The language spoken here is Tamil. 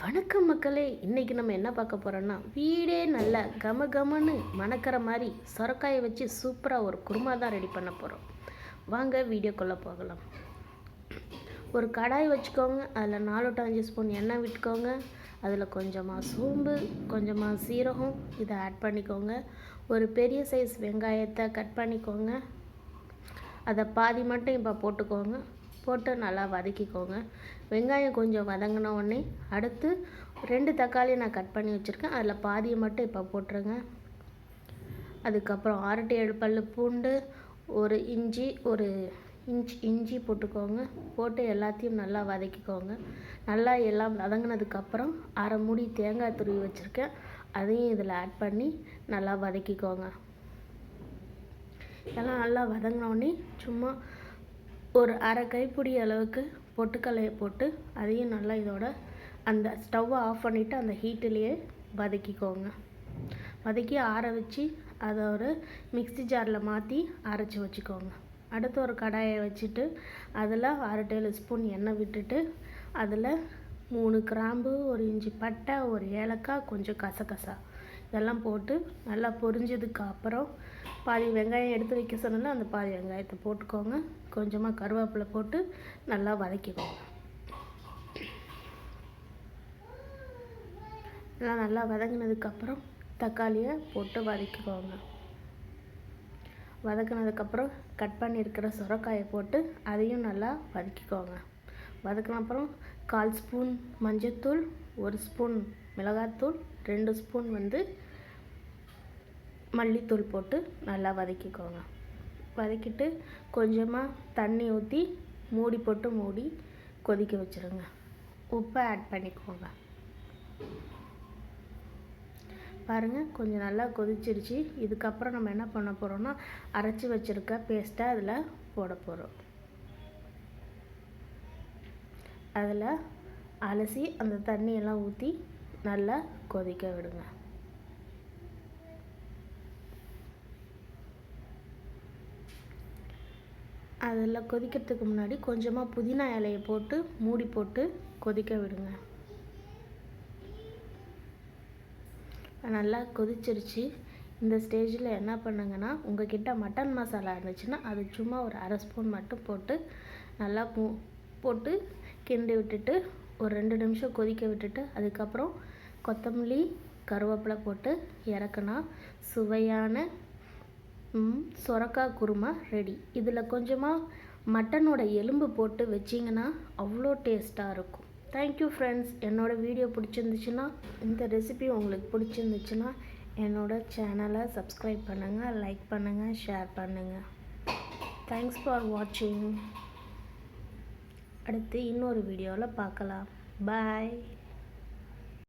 வணக்கம் மக்களே, இன்றைக்கி நம்ம என்ன பார்க்க போகிறோன்னா, வீடே நல்லா கமகமன்னு மணக்கிற மாதிரி சொரக்காயை வச்சு சூப்பராக ஒரு குருமா தான் ரெடி பண்ண போகிறோம். வாங்க வீடியோக்குள்ளே போகலாம். ஒரு கடாய் வச்சுக்கோங்க. அதில் 4 to 5 ஸ்பூன் எண்ணெய் விட்டுக்கோங்க. அதில் கொஞ்சமாக சோம்பு, கொஞ்சமாக சீரகம் இதை ஆட் பண்ணிக்கோங்க. ஒரு பெரிய சைஸ் வெங்காயத்தை கட் பண்ணிக்கோங்க. அதை பாதி மட்டும் இப்போ போட்டுக்கோங்க. போட்டு நல்லா வதக்கிக்கோங்க. வெங்காயம் கொஞ்சம் வதங்கின உடனே அடுத்து 2 தக்காளி நான் கட் பண்ணி வச்சுருக்கேன். அதில் பாதியை மட்டும் இப்போ போட்டுருங்க. அதுக்கப்புறம் 6 to 7 பல் பூண்டு, ஒரு இஞ்சி போட்டுக்கோங்க. போட்டு எல்லாத்தையும் நல்லா வதக்கிக்கோங்க. நல்லா எல்லாம் வதங்கினதுக்கப்புறம் 1/2 மூடி தேங்காய் துருவி வச்சுருக்கேன். அதையும் இதில் ஆட் பண்ணி நல்லா வதக்கிக்கோங்க. எல்லாம் நல்லா வதங்கினோடனே சும்மா ஒரு 1/2 கைப்பிடி அளவுக்கு பொட்டுக்கல்லையை போட்டு அதையும் நல்லா இதோட அந்த ஸ்டவ்வை ஆஃப் பண்ணிவிட்டு அந்த ஹீட்டிலேயே வதக்கிக்கோங்க. வதக்கி ஆற வச்சு அதை ஒரு மிக்ஸி ஜாரில் மாற்றி அரைச்சி வச்சுக்கோங்க. அடுத்து ஒரு கடாயை வச்சுட்டு அதில் 1/2 டேபிள்ஸ்பூன் எண்ணெய் விட்டுட்டு அதில் 3 கிராம்பு, ஒரு இன்ச்சு பட்டை, ஒரு ஏலக்காய், கொஞ்சம் கசகசா இதெல்லாம் போட்டு நல்லா பொரிஞ்சதுக்கு அப்புறம் பாதி வெங்காயம் எடுத்து வைக்க சொன்னால அந்த பாதி வெங்காயத்தை போட்டுக்கோங்க. கொஞ்சமாக கருவேப்பிலை போட்டு நல்லா வதக்கிக்கோங்க. நல்லா வதங்கினதுக்கப்புறம் தக்காளியை போட்டு வதக்கிக்கோங்க. வதக்கினதுக்கப்புறம் கட் பண்ணியிருக்கிற சுரைக்காயை போட்டு அதையும் நல்லா வதக்கிக்கோங்க. வதக்கின அப்புறம் 1/4 ஸ்பூன் மஞ்சத்தூள், 1 ஸ்பூன் மிளகாத்தூள், 2 ஸ்பூன் மல்லித்தூள் போட்டு நல்லா வதக்கிக்கோங்க. வதக்கிட்டு கொஞ்சமாக தண்ணி ஊற்றி மூடி கொதிக்க வச்சுருங்க. உப்பை ஆட் பண்ணிக்கோங்க. பாருங்கள், கொஞ்சம் நல்லா கொதிச்சிருச்சு. இதுக்கப்புறம் நம்ம என்ன பண்ண போகிறோம்னா, அரைச்சி வச்சுருக்க பேஸ்ட்டை அதில் போட போகிறோம். அதில் அலசி அந்த தண்ணியெல்லாம் ஊற்றி நல்லா கொதிக்க விடுங்க. அதில் கொதிக்கிறதுக்கு முன்னாடி கொஞ்சமாக புதினா இலையை போட்டு மூடி போட்டு கொதிக்க விடுங்க. நல்லா கொதிச்சிருச்சு. இந்த ஸ்டேஜில் என்ன பண்ணுங்கன்னா, உங்கள்கிட்ட மட்டன் மசாலா இருந்துச்சுன்னா அது சும்மா ஒரு 1/2 ஸ்பூன் மட்டும் போட்டு நல்லா போட்டு கிண்டி விட்டுட்டு ஒரு 2 நிமிஷம் கொதிக்க விட்டுட்டு அதுக்கப்புறம் கொத்தமல்லி, கருவேப்பிலை போட்டு இறக்குனா சுவையான சொரக்காய் குருமா ரெடி. இதில் கொஞ்சமாக மட்டனோட எலும்பு போட்டு வச்சிங்கன்னா அவ்வளோ டேஸ்ட்டாக இருக்கும். Thank you friends. என்னோடய வீடியோ பிடிச்சிருந்துச்சுன்னா, இந்த ரெசிபி உங்களுக்கு பிடிச்சிருந்துச்சுன்னா என்னோடய சேனலை சப்ஸ்கிரைப் பண்ணுங்கள், லைக் பண்ணுங்கள், ஷேர் பண்ணுங்கள். தேங்க்ஸ் ஃபார் வாட்சிங். அடுத்து இன்னொரு வீடியோவில் பார்க்கலாம். பாய்.